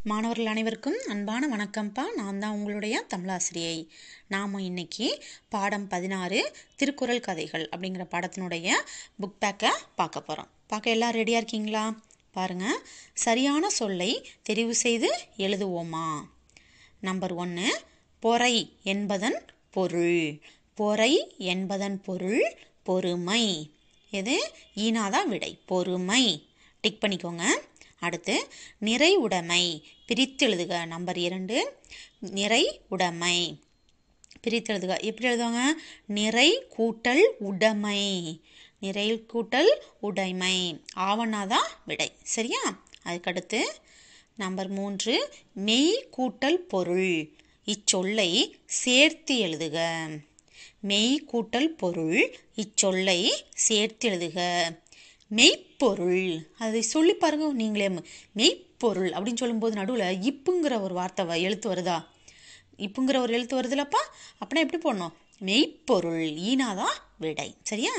மாணவர்கள் அனைவருக்கும் அன்பான வணக்கம்ப்பா. நான் தான் உங்களுடைய தமிழாசிரியை. நாம் இன்னைக்கு பாடம் 16 திருக்குறள் கதைகள் அப்படிங்கிற பாடத்தினுடைய புக் பேக்கை பார்க்க போகிறோம். பார்க்க எல்லாம் ரெடியாக இருக்கீங்களா? பாருங்கள், சரியான சொல்லை தெரிவு செய்து எழுதுவோமா. நம்பர் 1, பொறை என்பதன் பொருள். பொறை என்பதன் பொருள் பொறுமை. எது? ஈனாதான் விடை, பொறுமை. டிக் பண்ணிக்கோங்க. அடுத்து, நிறை உடைமை பிரித்து எழுதுக. நம்பர் 2, நிறை உடைமை பிரித்து எழுதுக. எப்படி எழுதுவாங்க? நிறை கூட்டல் உடைமை, நிறை கூட்டல் உடைமை. ஆவணாதான் விடை. சரியா? அதுக்கடுத்து நம்பர் 3, மெய் கூட்டல் பொருள். இச்சொல்லை சேர்த்து எழுதுக. மெய் கூட்டல் பொருள், இச்சொல்லை சேர்த்து எழுதுக. மெய்ப்பொருள், அதை சொல்லி பாருங்க நீங்களே. மெய்ப்பொருள் அப்படின்னு சொல்லும்போது நடுவில் இப்புங்கிற ஒரு வார்த்தை எழுத்து வருதா? இப்புங்கிற ஒரு எழுத்து வருதுலப்பா, அப்படின்னா எப்படி போடணும்? மெய்ப்பொருள், ஈனாதான் விடை. சரியா?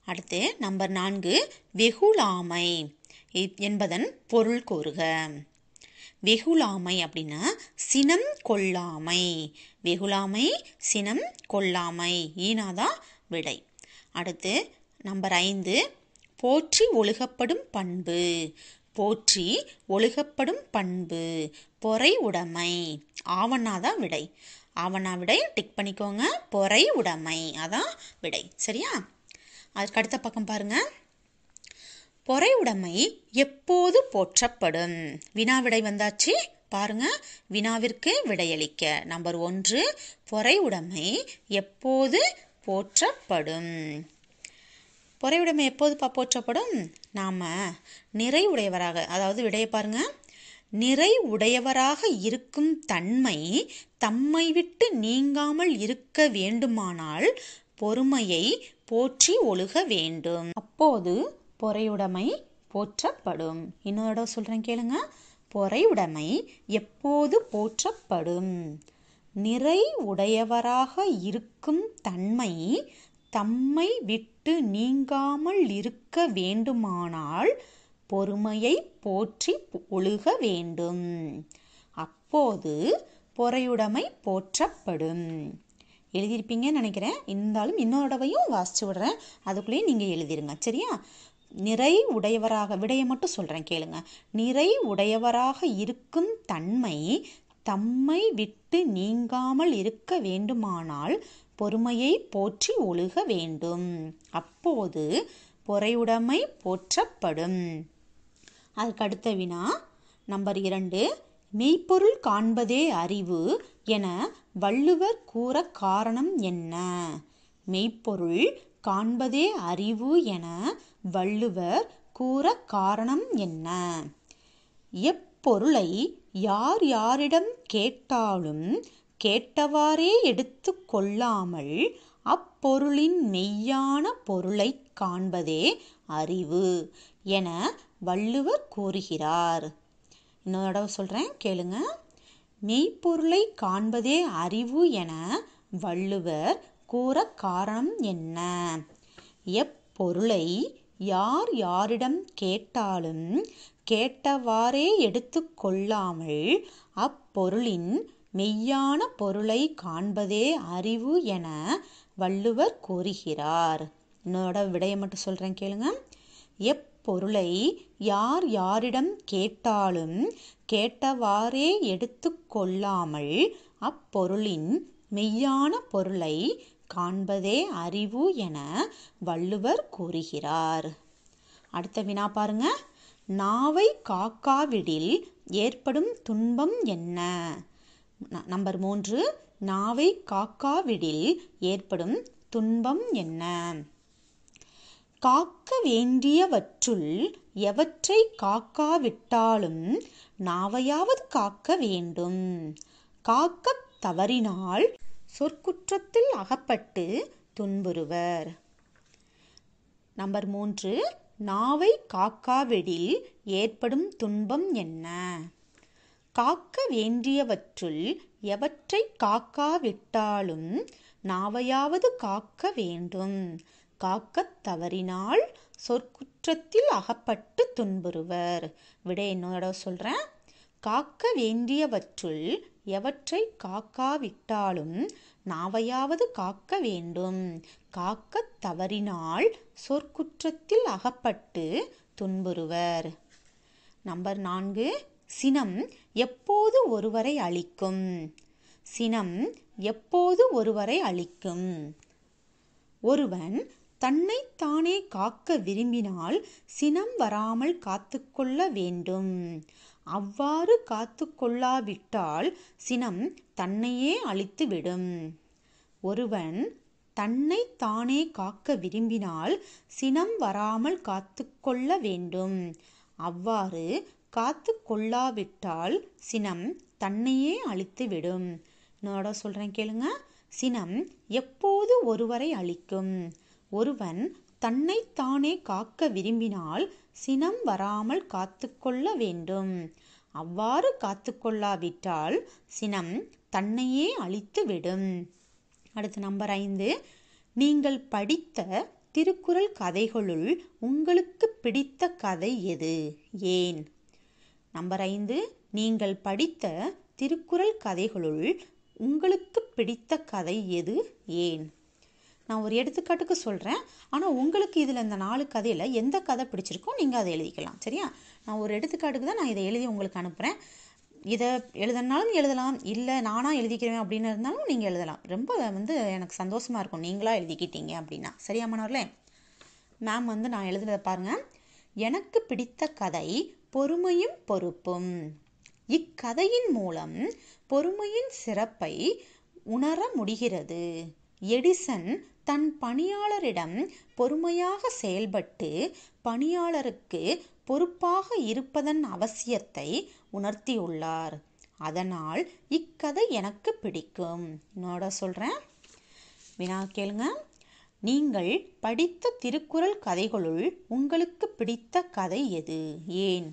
அடுத்து நம்பர் 4, வெகுளாமை என்பதன் பொருள் கூறுக. வெகுளாமை அப்படின்னா சினம் கொள்ளாமை. வெகுளாமை சினம் கொள்ளாமை, ஈனாதான் விடை. அடுத்து நம்பர் 5, போற்றி ஒழுகப்படும் பண்பு. போற்றி ஒழுகப்படும் பண்பு, பொறை உடைமை. ஆவணாதான் விடை. ஆவணா விடை டிக் பண்ணிக்கோங்க. பொறை உடைமை அதான் விடை. சரியா? அதுக்கு அடுத்த பக்கம் பாருங்க. பொறை உடைமை எப்போது போற்றப்படும்? வினா விடை வந்தாச்சு. பாருங்க, வினாவிற்கு விடையளிக்க. நம்பர் 1, பொறை உடைமை எப்போது போற்றப்படும்? பொறையுடைமை எப்போது போற்றப்படும்? நாம் நிறை உடையவராக, அதாவது விடைய பாருங்க, நிறை உடையவராக இருக்கும் தன்மை தம்மை விட்டு நீங்காமல் இருக்க வேண்டுமானால் பொறுமையை போற்றி ஒழுக வேண்டும். அப்போது பொறையுடைமை போற்றப்படும். இன்னொரு தடவை சொல்றேன் கேளுங்க. பொறையுடைமை எப்போது போற்றப்படும்? நிறை உடையவராக இருக்கும் தன்மை தம்மை விட்டு நீங்காமல் இருக்க வேண்டுமானால் பொறுமையை போற்றி ஒழுக வேண்டும். அப்போது பொறையுடைமை போற்றப்படும். எழுதியிருப்பீங்கன்னு நினைக்கிறேன். இருந்தாலும் இன்னொரு தடவையும் வாசிச்சு விடுறேன், அதுக்குள்ளேயும் நீங்கள் எழுதிருங்க. சரியா? நிறை உடையவராக, விடையை மட்டும் சொல்கிறேன் கேளுங்க. நிறை உடையவராக இருக்கும் தன்மை தம்மை விட்டு நீங்காமல் இருக்க வேண்டுமானால் பொறுமையை போற்றி ஒழுக வேண்டும். அப்போது பொறையுடைமை போற்றப்படும். அதுக்கு அடுத்த வினா நம்பர் 2, மெய்ப்பொருள் காண்பதே அறிவு என வள்ளுவர் கூற காரணம் என்ன? மெய்ப்பொருள் காண்பதே அறிவு என வள்ளுவர் கூற காரணம் என்ன? எப்பொருளை யார் யாரிடம் கேட்டாலும் கேட்டவாறே எடுத்து கொள்ளாமல் அப்பொருளின் மெய்யான பொருளை காண்பதே அறிவு என வள்ளுவர் கூறுகிறார். இன்னொரு தடவை சொல்கிறேன் கேளுங்க. மெய்ப்பொருளை காண்பதே அறிவு என வள்ளுவர் கூற காரணம் என்ன? எப்பொருளை யார் யாரிடம் கேட்டாலும் கேட்டவாறே எடுத்து கொள்ளாமல் அப்பொருளின் மெய்யான பொருளை காண்பதே அறிவு என வள்ளுவர் கூறுகிறார். என்னோட விடையை மட்டும் சொல்கிறேன் கேளுங்க. எப்பொருளை யார் யாரிடம் கேட்டாலும் கேட்டவாறே எடுத்து கொள்ளாமல் அப்பொருளின் மெய்யான பொருளை காண்பதே அறிவு என வள்ளுவர் கூறுகிறார். அடுத்த வினா பாருங்க. நாவை காக்காவிடில் ஏற்படும் துன்பம் என்ன? நம்பர் 3, நாவை காக்காவிடில் ஏற்படும் துன்பம் என்ன? காக்க வேண்டியவற்றுள் எவற்றை காக்காவிட்டாலும் நாவையாவது காக்க வேண்டும். காக்க தவறினால் சொற்குற்றத்தில் அகப்பட்டு துன்புறுவர். நம்பர் 3, நாவை காக்காவிடில் ஏற்படும் துன்பம் என்ன? காக்க வேண்டியவற்றுள் எவற்றை காக்காவிட்டாலும் நாவையாவது காக்க வேண்டும். காக்க தவறினால் சொற்குற்றத்தில் அகப்பட்டு துன்புறுவர். விடை இன்னொரு சொல்கிறேன். காக்க வேண்டியவற்றுள் எவற்றை காக்காவிட்டாலும் நாவையாவது காக்க வேண்டும். காக்கத் தவறினால் சொற்குற்றத்தில் அகப்பட்டு துன்புறுவர். நம்பர் 4. சினம் எப்போது ஒருவரை அழிக்கும்? சினம் எப்போது ஒருவரை அழிக்கும்? ஒருவன் தன்னைத்தானே காக்க விரும்பினால் சினம் வராமல் காத்துக்கொள்ள வேண்டும். அவ்வாறு காத்துக்கொள்ளாவிட்டால் சினம் தன்னையே அழித்துவிடும். ஒருவன் தன்னைத்தானே காக்க விரும்பினால் சினம் வராமல் காத்துக்கொள்ள வேண்டும். அவ்வாறு காத்துக்கொள்ளாவிட்டால் சினம் தன்னையே அழித்துவிடும். இன்னொரு சொல்கிறேன் கேளுங்க. சினம் எப்போது ஒருவரை அழிக்கும்? ஒருவன் தன்னைத்தானே காக்க விரும்பினால் சினம் வராமல் காத்துக்கொள்ள வேண்டும். அவ்வாறு காத்துக்கொள்ளாவிட்டால் சினம் தன்னையே அழித்துவிடும். அடுத்து நம்பர் 5. நீங்கள் படித்த திருக்குறள் கதைகளுள் உங்களுக்கு பிடித்த கதை எது? ஏன்? நம்பர் 5. நீங்கள் படித்த திருக்குறள் கதைகளுள் உங்களுக்கு பிடித்த கதை எது? ஏன்? நான் ஒரு எடுத்துக்காட்டுக்கு சொல்கிறேன். ஆனால் உங்களுக்கு இதில் இந்த 4 கதையில் எந்த கதை பிடிச்சிருக்கோ நீங்கள் அதை எழுதிக்கலாம். சரியா? நான் ஒரு எடுத்துக்காட்டுக்கு தான் நான் இதை எழுதி உங்களுக்கு அனுப்புகிறேன். இதை எழுதினாலும் எழுதலாம், இல்லை நானாக எழுதிக்கிறேன் அப்படின்னு இருந்தாலும் நீங்கள் எழுதலாம். ரொம்ப எனக்கு சந்தோஷமாக இருக்கும் நீங்களாக எழுதிக்கிட்டீங்க அப்படின்னா. சரியா மாணவர்களே? மேம் நான் எழுதுறதை பாருங்கள். எனக்கு பிடித்த கதை பொறுமையும் பொறுப்பும். இக்கதையின் மூலம் பொறுமையின் சிறப்பை உணர முடிகிறது. எடிசன் தன் பணியாளரிடம் பொறுமையாக செயல்பட்டு பணியாளருக்கு பொறுப்பாக இருப்பதன் அவசியத்தை உணர்த்தியுள்ளார். அதனால் இக்கதை எனக்கு பிடிக்கும். என்னோட சொல்கிறேன், வினா கேளுங்க. நீங்கள் படித்த திருக்குறள் கதைகளுள் உங்களுக்கு பிடித்த கதை எது? ஏன்?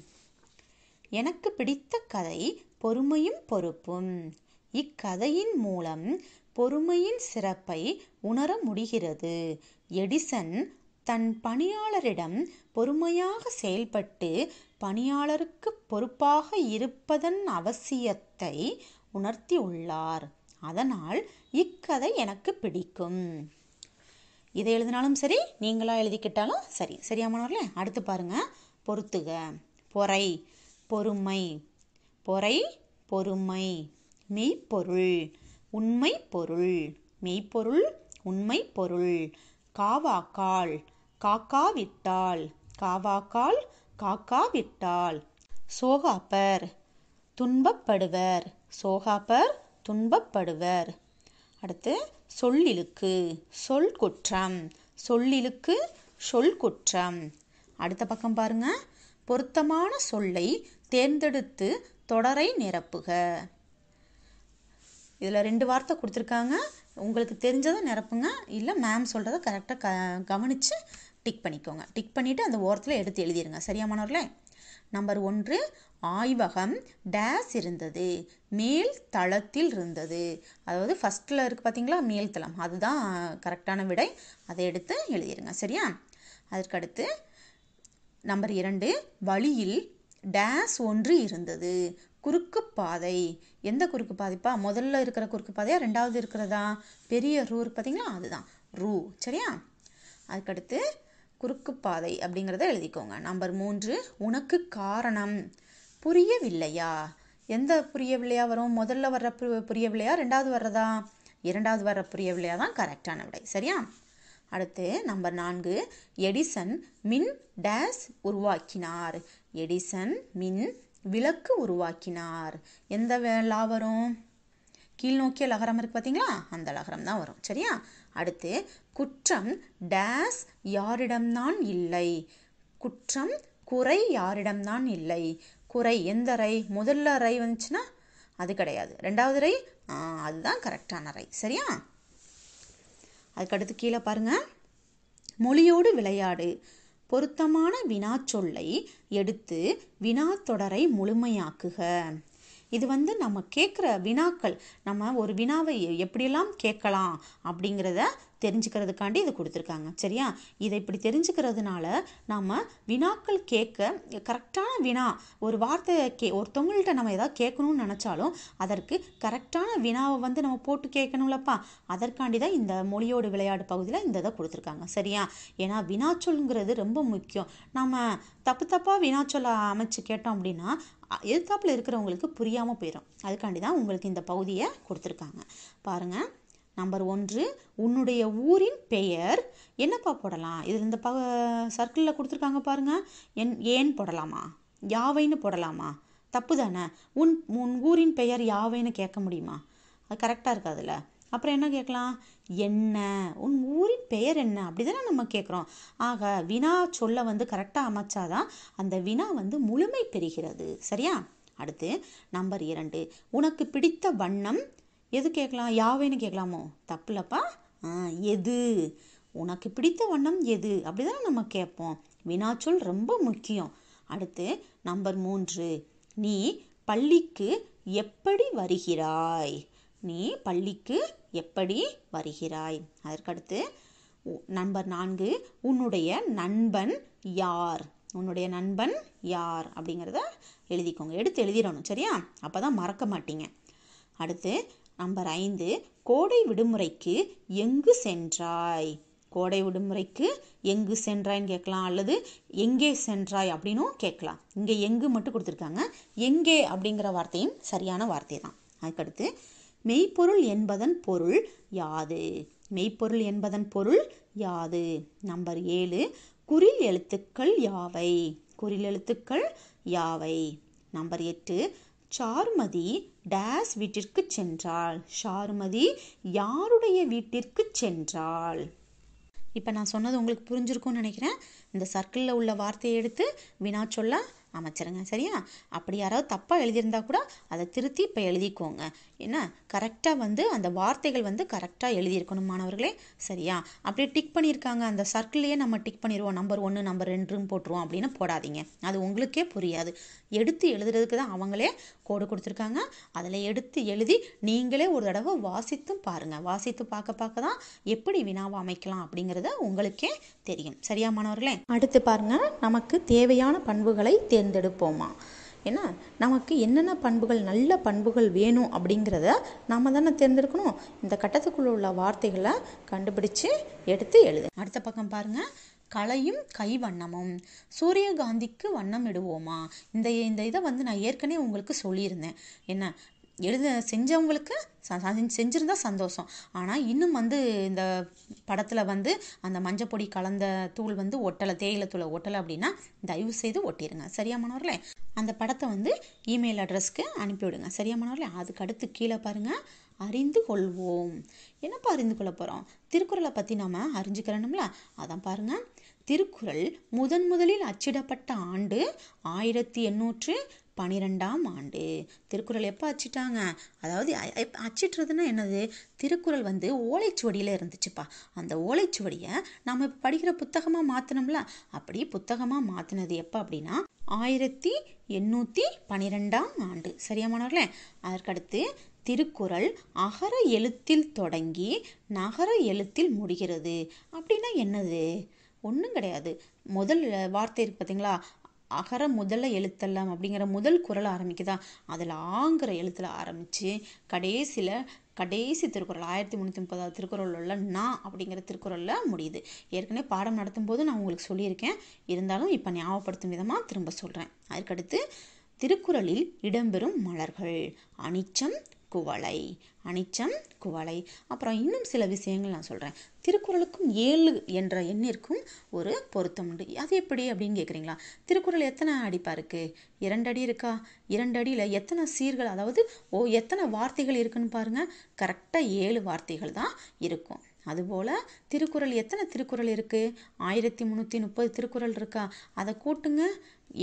எனக்கு பிடித்த கதை பொறுமையும் பொறுப்பும். இக்கதையின் மூலம் பொறுமையின் சிறப்பை உணர முடிகிறது. எடிசன் தன் பணியாளரிடம் பொறுமையாக செயல்பட்டு பணியாளருக்கு பொறுப்பாக இருப்பதன் அவசியத்தை உணர்த்தியுள்ளார். அதனால் இக்கதை எனக்கு பிடிக்கும். இதை எழுதினாலும் சரி, நீங்களா எழுதிக்கிட்டாலும் சரி. சரியா மாணவர்களே? அடுத்து பாருங்க. பொறுத்துக. பொறை பொறுமை. பொறை பொறுமை. மெய்ப்பொருள் உண்மை பொருள். மெய்ப்பொருள் உண்மை பொருள். காவாக்கால் காக்காவிட்டால். காவாக்கால் காக்காவிட்டால். சோகாப்பர் துன்பப்படுவர். சோகாப்பர் துன்பப்படுவர். அடுத்து சொல்லிழுக்கு சொல் குற்றம். சொல்லிழுக்கு சொல் குற்றம். அடுத்த பக்கம் பாருங்க. பொருத்தமான சொல்லை தேர்ந்தெடுத்து தொடரை நிரப்புக. இதில் 2 வார்த்தை கொடுத்துருக்காங்க. உங்களுக்கு தெரிஞ்சதை நிரப்புங்க, இல்லை மேம் சொல்கிறத கரெக்டாக கவனித்து டிக் பண்ணிக்கோங்க. டிக் பண்ணிவிட்டு அந்த ஓரத்தில் எடுத்து எழுதிடுங்க. சரியா மாணவர்களே? நம்பர் 1. ஆய்வகம் டேஸ் இருந்தது. மேல் தளத்தில் இருந்தது. அதாவது ஃபஸ்ட்டில் இருக்குது பார்த்தீங்களா, மேல் தளம், அதுதான் கரெக்டான விடை. அதை எடுத்து எழுதிடுங்க. சரியா? அதற்கடுத்து நம்பர் 2. வழியில் டேஸ் ஒன்று இருந்தது. குறுக்கு பாதை. எந்த குறுக்கு பாதைப்பா? முதல்ல இருக்கிற குறுக்கு பாதையா, 2வது இருக்கிறதா? பெரிய ரூ இருக்கு பார்த்தீங்களா, அதுதான் ரூ. சரியா? அதுக்கடுத்து குறுக்கு பாதை அப்படிங்கிறத எழுதிக்கோங்க. நம்பர் 3. உனக்கு காரணம் புரியவில்லையா? எந்த புரியவில்லையா வரும்? முதல்ல வர்ற புரியவில்லையா, 2வது வர்றதா? 2வது வர்ற புரியவில்லையா தான் கரெக்டான விடை. சரியா? அடுத்து நம்பர் 4. எடிசன் மின் டேஸ் உருவாக்கினார். எடிசன் மின் விளக்கு உருவாக்கினார். எந்த லா வரும்? கீழ்நோக்கிய லகரம் இருக்கு பார்த்தீங்களா, அந்த லகரம் தான் வரும். சரியா? அடுத்து குற்றம் டேஸ் யாரிடம்தான் இல்லை. குற்றம் குறை யாரிடம்தான் இல்லை. குறை எந்த ரை? முதல்ல ரை வந்துச்சுன்னா அது கிடையாது. 2வது ரை, அதுதான் கரெக்டான ரை. சரியா? அதுக்கடுத்து கீழே பாருங்க. மொழியோடு விளையாடு. பொருத்தமான வினாச்சொல்லை எடுத்து வினாத்தொடரை முழுமையாக்குக. இது நம்ம கேட்குற வினாக்கள், நம்ம ஒரு வினாவை எப்படியெல்லாம் கேட்கலாம் அப்படிங்கிறத தெரிஞ்சுக்கிறதுக்காண்டி இது கொடுத்துருக்காங்க. சரியா? இதை இப்படி தெரிஞ்சுக்கிறதுனால நாம் வினாக்கள் கேட்க கரெக்டான வினா ஒரு வார்த்தை ஒருத்தவங்கள்ட்ட நம்ம ஏதாவது கேட்கணும்னு நினச்சாலும் அதற்கு கரெக்டான வினாவை வந்து நம்ம போட்டு கேட்கணும்லப்பா. அதற்காண்டி தான் இந்த மொழியோடு விளையாடு பகுதியில் இந்த இதை கொடுத்துருக்காங்க. சரியா? ஏன்னா வினாச்சொல்ங்கிறது ரொம்ப முக்கியம். நம்ம தப்பாக வினாச்சொல்லை அமைச்சு கேட்டோம் அப்படின்னா எதிர்த்தாப்பில் இருக்கிறவங்களுக்கு புரியாமல் போயிடும். அதுக்காண்டி தான் உங்களுக்கு இந்த பகுதியை கொடுத்துருக்காங்க. பாருங்கள், நம்பர் 1, உன்னுடைய ஊரின் பெயர் என்னப்பா போடலாம்? இதில் இந்த சர்க்கிளில் கொடுத்துருக்காங்க பாருங்கள். ஏன் போடலாமா? யாவைன்னு போடலாமா? தப்பு தானே. உன் ஊரின் பெயர் யாவைன்னு கேட்க முடியுமா? அது கரெக்டாக இருக்காதுல்ல. அப்புறம் என்ன கேட்கலாம்? என்ன, உன் ஊரின் பெயர் என்ன, அப்படி தானே நம்ம கேட்குறோம். ஆக வினா சொல்ல வந்து கரெக்டாக அமைச்சாதான் அந்த வினா வந்து முழுமை பெறுகிறது. சரியா? அடுத்து நம்பர் 2, உனக்கு பிடித்த வண்ணம் எது கேட்கலாம்? யாவைன்னு கேட்கலாமோ? தப்புலப்பா. எது, உனக்கு பிடித்த வண்ணம் எது, அப்படி தானே நம்ம கேட்போம். வினாச்சொல் ரொம்ப முக்கியம். அடுத்து நம்பர் 3, நீ பள்ளிக்கு எப்படி வருகிறாய்? நீ பள்ளிக்கு எப்படி வருகிறாய்? அதற்கடுத்து நம்பர் 4, உன்னுடைய நண்பன் யார்? உன்னுடைய நண்பன் யார் அப்படிங்கிறத எழுதிக்கோங்க. எடுத்து எழுதிடணும். சரியா? அப்போ தான் மறக்க மாட்டீங்க. அடுத்து நம்பர் 5, கோடை விடுமுறைக்கு எங்கு சென்றாய்? கோடை விடுமுறைக்கு எங்கு சென்றாய்ன்னு கேட்கலாம், அல்லது எங்கே சென்றாய் அப்படின்னும் கேட்கலாம். இங்கே எங்கு மட்டும் கொடுத்துருக்காங்க. எங்கே அப்படிங்கிற வார்த்தையும் சரியான வார்த்தை தான். அதுக்கடுத்து மெய்ப்பொருள் என்பதன் பொருள் யாது? மெய்ப்பொருள் என்பதன் பொருள் யாது? நம்பர் 7, குறில் எழுத்துக்கள் யாவை? குறில் எழுத்துக்கள் யாவை? நம்பர் 8, சாருமதி டேஸ் வீட்டிற்கு சென்றாள்? சாருமதி யாருடைய வீட்டிற்கு சென்றாள்? இப்போ நான் சொன்னது உங்களுக்கு புரிஞ்சிருக்கும்னு நினைக்கிறேன். இந்த சர்க்கிளில் உள்ள வார்த்தையை எடுத்து வினா சொல்ல அமைச்சிருங்க. சரியா? அப்படி யாராவது தப்பாக எழுதியிருந்தா கூட அதை திருத்தி இப்போ எழுதிக்கோங்க. என்ன, கரெக்டாக வந்து அந்த வார்த்தைகள் வந்து கரெக்டாக எழுதியிருக்கணும் மாணவர்களே. சரியா? அப்படியே டிக் பண்ணியிருக்காங்க, அந்த சர்க்கிள்லேயே நம்ம டிக் பண்ணிடுவோம், நம்பர் 1 நம்பர் 2 போட்டுருவோம் அப்படின்னு போடாதீங்க. அது உங்களுக்கே புரியாது. எடுத்து எழுதுறதுக்கு தான் அவங்களே கோடு கொடுத்துருக்காங்க. அதில் எடுத்து எழுதி நீங்களே ஒரு தடவை வாசித்தும் பாருங்கள். வாசித்து பார்க்க தான் எப்படி வினாவை அமைக்கலாம் அப்படிங்கிறத உங்களுக்கே தெரியும். சரியா மாணவர்களே? அடுத்து பாருங்க, நமக்கு தேவையான பண்புகளை தேர்ந்தெடுப்போமா. ஏன்னா நமக்கு என்னென்ன பண்புகள், நல்ல பண்புகள் வேணும் அப்படிங்கிறத நம்ம தானே தேர்ந்தெடுக்கணும். இந்த கட்டத்துக்குள்ள உள்ள வார்த்தைகளை கண்டுபிடிச்சு எடுத்து எழுது. அடுத்த பக்கம் பாருங்க, கலையும் கைவண்ணமும். சூரியகாந்திக்கு வண்ணம் இடுவோமா? இந்த இதை வந்து நான் ஏற்கனவே உங்களுக்கு சொல்லியிருந்தேன். என்ன, செஞ்சவங்களுக்கு செஞ்சுருந்தா சந்தோஷம். ஆனால் இன்னும் வந்து இந்த படத்தில் வந்து அந்த மஞ்சப்பொடி கலந்த தூள் வந்து ஒட்டலை, தேயிலை தூளை ஒட்டலை அப்படின்னா தயவு செய்து ஒட்டிடுங்க. சரியா மாணவர்களே? அந்த படத்தை வந்து இமெயில் அட்ரஸ்க்கு அனுப்பிவிடுங்க. சரியா மாணவர்களே? அதுக்கு அடுத்து கீழே பாருங்கள், அறிந்து கொள்வோம். என்னப்பா அறிந்து கொள்ள போகிறோம்? திருக்குறளை பற்றி நம்ம அறிஞ்சுக்கிறோம்ல, அதான் பாருங்கள். திருக்குறள் முதலில் அச்சிடப்பட்ட ஆண்டு 1812ஆம் ஆண்டு. திருக்குறள் எப்போ அச்சிட்டாங்க? அதாவது அச்சிட்டுறதுன்னா என்னது? திருக்குறள் வந்து ஓலைச்சுவடியில் இருந்துச்சுப்பா. அந்த ஓலைச்சுவடியை நம்ம படிக்கிற புத்தகமாக மாற்றினோம்ல, அப்படி புத்தகமாக மாற்றினது எப்போ அப்படின்னா 1812ஆம் ஆண்டு. சரியா மாணவர்களே? அதற்கடுத்து திருக்குறள் அகர எழுத்தில் தொடங்கி நகர எழுத்தில் முடிகிறது. அப்படின்னா என்னது? ஒன்றும் கிடையாது. முதல் வார்த்தை இருக்கு பார்த்தீங்களா, அகர முதல்ல எழுத்தெல்லாம் அப்படிங்கிற முதல் குறள் ஆரம்பிக்குதா, அதில் ஆங்கிற எழுத்தில் ஆரம்பித்து கடைசி திருக்குறள் 1330 திருக்குறள் உள்ள நா அப்படிங்கிற திருக்குறளில் முடியுது. ஏற்கனவே பாடம் நடத்தும் போது நான் உங்களுக்கு சொல்லியிருக்கேன், இருந்தாலும் இப்போ ஞாபகப்படுத்தும் விதமாக திரும்ப சொல்கிறேன். அதுக்கடுத்து திருக்குறளில் இடம்பெறும் மலர்கள் அனிச்சம் குவளை. அனிச்சம் குவளை. அப்புறம் இன்னும் சில விஷயங்கள் நான் சொல்கிறேன். திருக்குறளுக்கும் 7 என்ற எண்ணிற்கும் ஒரு பொருத்தம் உண்டு. அது எப்படி அப்படின்னு கேட்குறீங்களா? திருக்குறள் எத்தனை அடிப்பா இருக்குது? 2 அடி இருக்கா? 2 அடியில் எத்தனை சீர்கள், அதாவது எத்தனை வார்த்தைகள் இருக்குன்னு பாருங்கள். கரெக்டாக 7 வார்த்தைகள் தான் இருக்கும். அதுபோல் திருக்குறள் எத்தனை திருக்குறள் இருக்குது? 1330 திருக்குறள் இருக்கா? அதை கூட்டுங்க,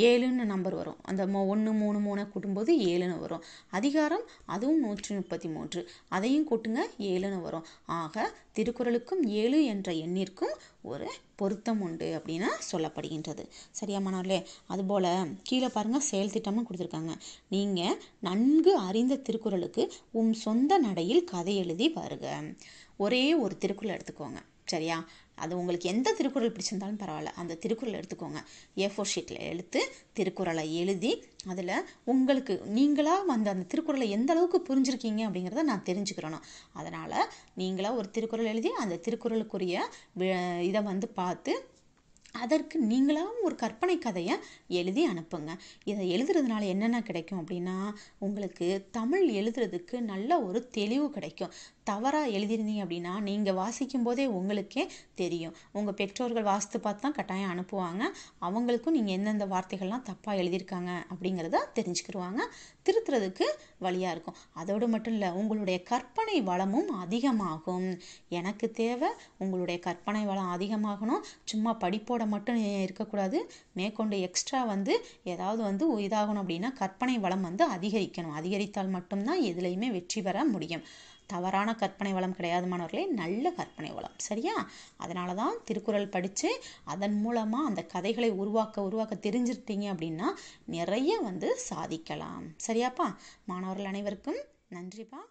7ன்னு நம்பர் வரும். அந்த 1 3 3 கூட்டும்போது 7ன்னு வரும். அதிகாரம் அதுவும் 133, அதையும் கூட்டுங்க 7ன்னு வரும். ஆக திருக்குறளுக்கும் 7 என்ற எண்ணிற்கும் ஒரு பொருத்தம் உண்டு அப்படின்னு சொல்லப்படுகின்றது. சரியா மாணவர்களே? அதுபோல் கீழே பாருங்கள், செயல் திட்டம்னு கொடுத்துருக்காங்க. நீங்கள் நன்கு அறிந்த திருக்குறளுக்கு சொந்த நடையில் கதை எழுதி வருக. ஒரே ஒரு திருக்குறள் எடுத்துக்கோங்க. சரியா? அது உங்களுக்கு எந்த திருக்குறள் பிடிச்சிருந்தாலும் பரவாயில்ல, அந்த திருக்குறள் எடுத்துக்கோங்க. A4 ஷீட்டில் எடுத்து திருக்குறளை எழுதி அதில் உங்களுக்கு நீங்களாக அந்த திருக்குறளை எந்த அளவுக்கு புரிஞ்சிருக்கீங்க அப்படிங்கிறத நான் தெரிஞ்சுக்கிறணும். அதனால் நீங்களாக ஒரு திருக்குறள் எழுதி அந்த திருக்குறளுக்குரிய இதை பார்த்து அதற்கு நீங்களாகவும் ஒரு கற்பனை கதையை எழுதி அனுப்புங்க. இதை எழுதுறதுனால என்னென்ன கிடைக்கும் அப்படின்னா, உங்களுக்கு தமிழ் எழுதுறதுக்கு நல்ல ஒரு தெளிவு கிடைக்கும். தவறாக எழுதியிருந்தீங்க அப்படின்னா நீங்கள் வாசிக்கும் போதே உங்களுக்கே தெரியும். உங்கள் பெற்றோர்கள் வாசித்து பார்த்து தான் கட்டாயம் அனுப்புவாங்க. அவங்களுக்கும் நீங்கள் எந்தெந்த வார்த்தைகள்லாம் தப்பாக எழுதியிருக்காங்க அப்படிங்கிறத தெரிஞ்சுக்கிடுவாங்க. திருத்துறதுக்கு வழியாக இருக்கும். அதோடு மட்டும் இல்லை, உங்களுடைய கற்பனை வளமும் அதிகமாகும். எனக்கு தேவை உங்களுடைய கற்பனை வளம் அதிகமாகணும். சும்மா படிப்போட மட்டும் இருக்கக்கூடாது. மேற்கொண்டு எக்ஸ்ட்ரா ஏதாவது இதாகணும் அப்படின்னா கற்பனை வளம் அதிகரிக்கணும். அதிகரித்தால் மட்டும்தான் எதுலையுமே வெற்றி பெற முடியும். தவறான கற்பனை வளம் கிடையாது மாணவர்களே, நல்ல கற்பனை வளம். சரியா? அதனால தான் திருக்குறள் படித்து அதன் மூலமாக அந்த கதைகளை உருவாக்க தெரிஞ்சிருட்டீங்க அப்படின்னா நிறைய சாதிக்கலாம். சரியாப்பா? மாணவர்கள் அனைவருக்கும் நன்றிப்பா.